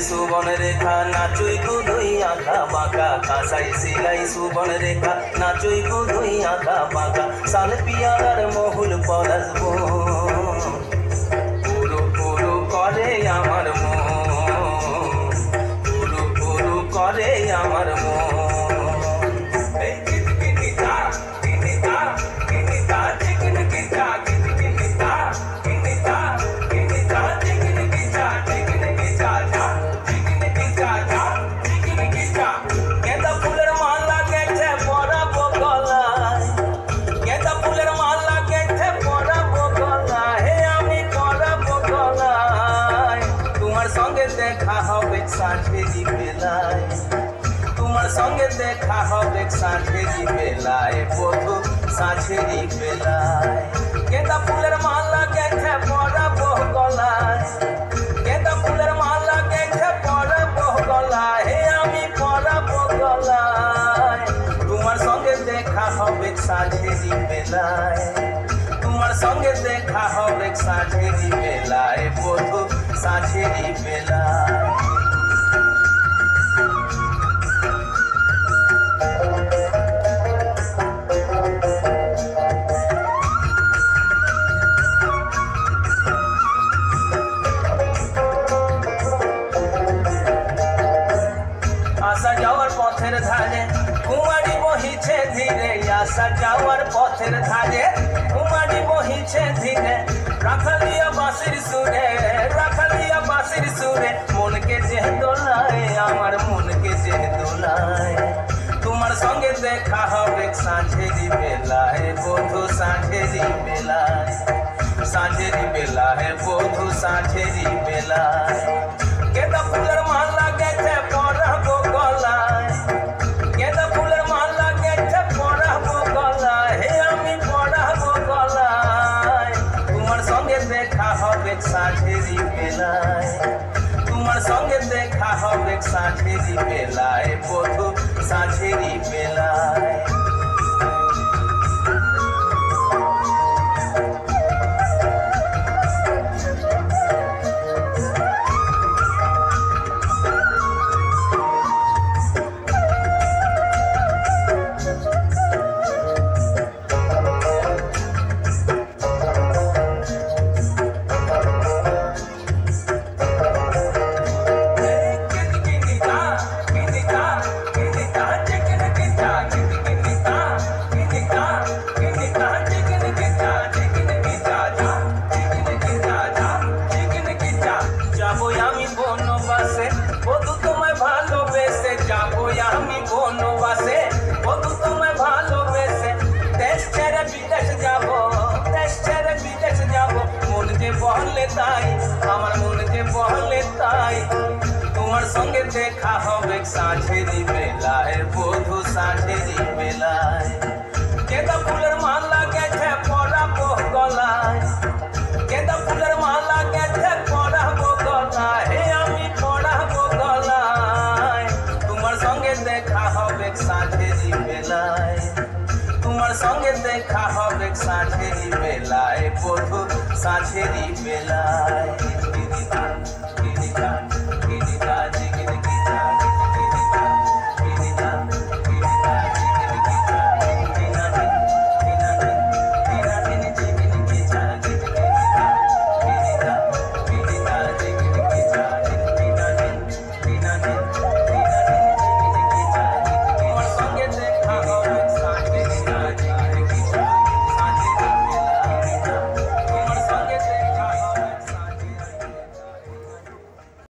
সুবন রেখা নাচুই কুদুই আঁকা বাঁকা কাঁসাই সিলাই সুবন রেখা নাচুই কুদুই আঁকা বাঁকা সাল পিয়ারার মহুল পলাশব পুরু পুরু করে আমার মন পুরু পুরু করে আমার মন দেখা হবে সাঁঝেরি বেলায় তোমার সঙ্গে দেখা হবে সাঁঝেরি বেলায় বধু সাঁঝেরি বেলায় গেঁদা ফুলের মালা গেছে পরাবো গলায় গেঁদা ফুলের মালা গেছে পরাবো গলায় হে আমি পরাবো গলায় তোমার সঙ্গে দেখা হবে সাঁঝেরি বেলায় তোমার সঙ্গে দেখা হবে সাঁঝেরি বেলায় বধু সাঁঝেরি বেলায় আসা যাওয়ার পথের ধারে কুমারী বহিছে ধীরে আসা যাওয়ার পথের ধারে কুমারী বহিছে ধীরে রাখালিয়া বাঁশির সুরে রাখালিয়া বাঁশির সুরে মনকে যে দোলায় আমার মনকে যে দোলায় তোমার সঙ্গে দেখা হবে সাঁঝেরি বেলায় বধু সাঁঝেরি বেলায় সাঁঝেরি বেলায় বধু সাঁঝেরি বেলায় গেঁদা ফুলের মালা গেছে পরাবো গলায় গেঁদা ফুলের মালা গেছে পরাবো গলায় হে আমি পরাবো গলায় তোমার সঙ্গে দেখা হবে সাঁঝেরি বেলায় তোমার সঙ্গে দেখা হবে সাঁঝেরি বেলায় বধু সাঁঝেরি বেলায় বধু তোমায় ভালোবেসে যাবো আমি বনবাসে বধু তোমায় ভালোবেসে দেশ ছেড়ে বিদেশ যাবো দেশ ছেড়ে বিদেশ যাবো মন যে বলে তাই আমার মন যে বলে তাই তোমার সঙ্গে দেখা হবে সাঁঝেরি বেলায় বধু সাঁঝেরি বেলায় গেঁদা ফুলের মালা গেছে পরাবো গলায় গেঁদা ফুলের মালা গেছে পরাবো গলায় হে আমি পরাবো গলায় তোমার সঙ্গে দেখা হবে সাঁঝেরি বেলায় তোমার সঙ্গে দেখা হবে সাঁঝেরি বেলায় বধু সাঁঝেরি বেলায়